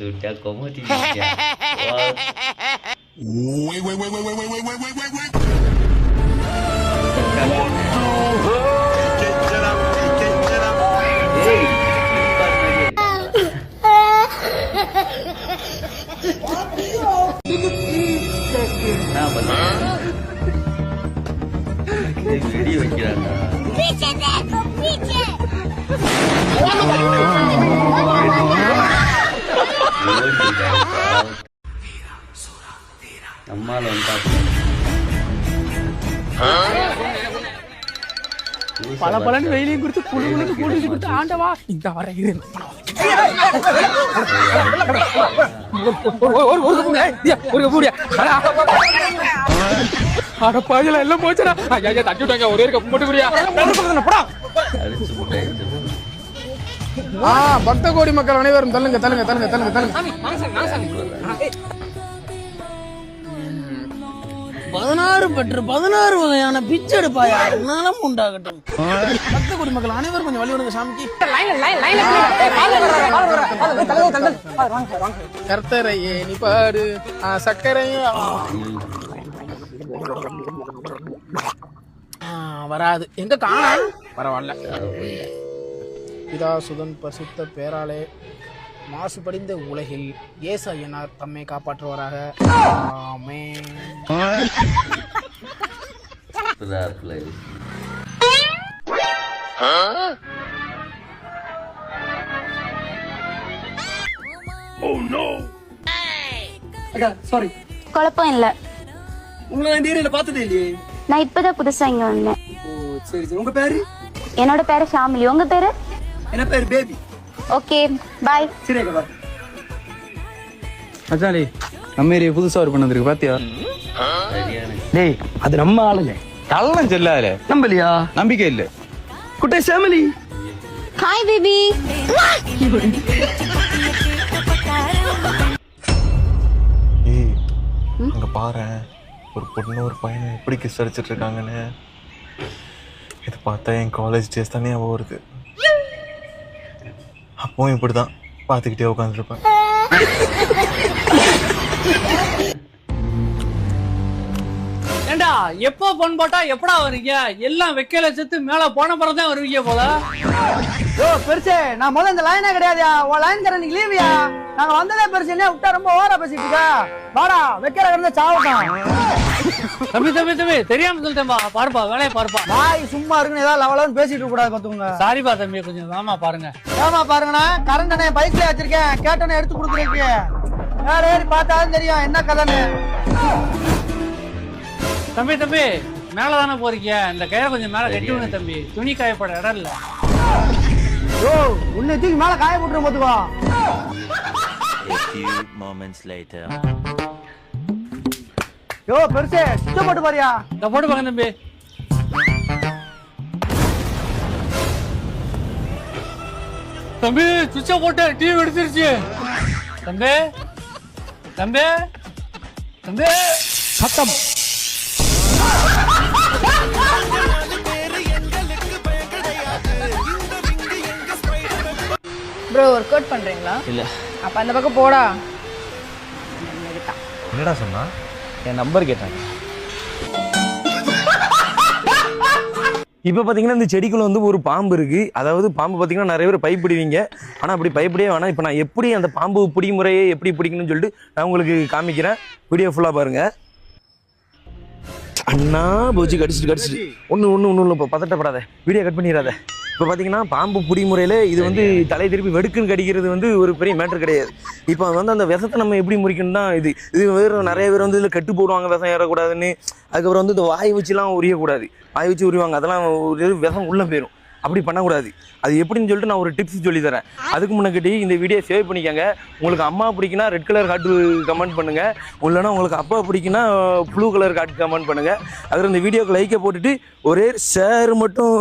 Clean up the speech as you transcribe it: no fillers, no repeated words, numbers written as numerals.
sudah komedi. Video வைக்கிறாங்க. पीछे देखो पीछे. நம்மால வந்தா பல பலன் வெயிலையும் கொடுத்து புழுவுக்கு கூட்டிட்டு கொடுத்து ஆண்டவா இந்த வர இரு அட பாதியில எல்லாம் போச்சுடா ஐயா தட்டி விட்டாங்க ஒரே கப்பு போட்டு குடியா பக்த கோடி மக்கள் அனைவரும் தள்ளுங்க தள்ளுங்க தள்ளுங்க தள்ளுங்க தள்ளுங்க 16 பெற்று 16 வகையான பிச்சை எடுப்பாயா நானும் உண்டாகட்டும் பக்த கோடி மக்கள் அனைவரும் கொஞ்சம் வழி விடுங்க சாமிக்கு கர்த்தரையே நீ பாடு சக்கரையே வராது எங்க காண பரவாயில்ல பிதா சுதன் பசுத்த பேராலே மாசு படிந்த உலகில் இயேசு ஐயனார் தம்மை காப்பாற்றுவாராக ஆமென். சாரி குழப்பம் இல்ல. உங்களை இந்த ஏரியால பார்த்ததே இல்லையே. நான் இப்பதான் புதுசா இங்க வந்தேன். ஓ சரி சரி. உங்க பேரு? என்னோட பேரு ஷாமிலி. உங்க பேரு? என்ன பேரு? பேபி. Okay bye. சரிங்க பாய். மச்சானே நம்ம ஏரியா புதுசா ஒரு பண்ண வந்திருக்கு பாத்தியா? டேய் அது நம்ம ஆளுங்க. கள்ளம் சொல்லாத. நம்பலையா? நம்பிக்கை இல்ல. குட்டை ஷாமிலி. Hi baby. ஏய் அங்க பாரு ஒரு பொண்ணு ஒரு பையனை எப்படி கிஸ் அடிச்சிட்டு இருக்காங்கன்னு. இது பார்த்தா என் காலேஜ் டேஸ் தானே வருது. அப்பவும் இப்படிதான் பார்த்துக்கிட்டே உட்காந்துருப்பேன். ஏண்டா எப்போ போன் போட்டா எப்படா வருவீங்க? எல்லாம் வைக்கல செத்து மேல போன பிறதான் வருவீங்க போல. யோ பெருசே நான் முதல்ல இந்த லைனே கிடையாதுயா. உன் லைன் தர நீங்க லீவியா? நாங்க வந்ததே பெருசு என்ன விட்டா ரொம்ப ஓவரா பேசிட்டு இருக்க. வாடா வைக்கிற கிடந்த சாவட்டும். தம்பி தம்பி தம்பி தெரியாம சொல்லிட்டேன்பா. பாருப்பா வேலையை பாருப்பா. வாய் சும்மா இருக்குன்னு ஏதாவது லவலன்னு பேசிட்டு இருக்க கூடாது பாத்துங்க. சாரிப்பா தம்பி கொஞ்சம் வேமா பாருங்க. ஏமா பாருங்கண்ணா கரண்ட் பைக்ல வச்சிருக்கேன். கேட்டோன்னு எடுத்து கொடுத்துருக்கு. வேற ஏறி பார்த்தாலும் தெரியும் என்ன கதைன்னு. தம்பி தம்பி மேலதானே போறீங்க. இந்த கயிறை கொஞ்சம் மேல கட்டி விடுங்க தம்பி. துணி காயப்பட இடம் இல்ல. யோ உன்னை தூக்கி மேல காய போட்டுரும் பாத்துக்கோ. யோ பெருசே சுத்தம் போட்டு பாரியா. இந்த போட்டு பாங்க தம்பி. தம்பி சுவிட்ச போட்டு டிவி எடுத்துருச்சு. தம்பி தம்பி தம்பி சத்தம் ப்ரோ ஒர்க் அவுட் பண்றீங்களா? இல்ல. அப்ப அந்த பக்கம் போடா. என்னடா சொன்னா? என் நம்பர் கேட்டாங்க. இப்போ பார்த்தீங்கன்னா இந்த செடிக்குள்ள வந்து ஒரு பாம்பு இருக்கு. அதாவது பாம்பு பார்த்தீங்கன்னா நிறைய பேர் பயப்படுவீங்க. ஆனால் அப்படி பயப்படவே வேணாம். இப்போ நான் எப்படி அந்த பாம்பு பிடி முறையை எப்படி பிடிக்கணும்னு சொல்லிட்டு நான் உங்களுக்கு காமிக்கிறேன். வீடியோ ஃபுல்லாக பாருங்க. அண்ணா போச்சு கடிச்சிட்டு ஒன்றும் இல்லை. இப்போ பதட்டப்படாத, வீடியோ கட் பண்ணிடாத. இப்போ பார்த்தீங்கன்னா பாம்பு பிடி முறையில் இது வந்து தலை திருப்பி வெடுக்குன்னு கடிக்கிறது வந்து ஒரு பெரிய மேட்டர் கிடையாது. இப்போ வந்து அந்த விஷத்தை நம்ம எப்படி முறிக்கணும்னா இது வேறு நிறைய பேர் வந்து இதில் கட்டு போடுவாங்க விஷம் ஏறக்கூடாதுன்னு. அதுக்கப்புறம் வந்து இந்த வாய் வச்சுலாம் உரியக்கூடாது. வாய் வச்சு உரிவாங்க. அதெல்லாம் ஒரு விஷம் உள்ளே போயிடும். அப்படி பண்ணக்கூடாது. அது எப்படின்னு சொல்லிட்டு நான் ஒரு டிப்ஸ் சொல்லி தரேன். அதுக்கு முன்னாடி இந்த வீடியோ சேவ் பண்ணிக்கோங்க. உங்களுக்கு அம்மா பிடிக்குன்னா ரெட் கலர் காட்டு கமெண்ட் பண்ணுங்க. இல்லைன்னா உங்களுக்கு அப்பா பிடிக்குன்னா ப்ளூ கலர் காட்டு கமெண்ட் பண்ணுங்க. அதில் இந்த வீடியோக்கு லைக்கை போட்டுட்டு ஒரே ஷேர் மட்டும்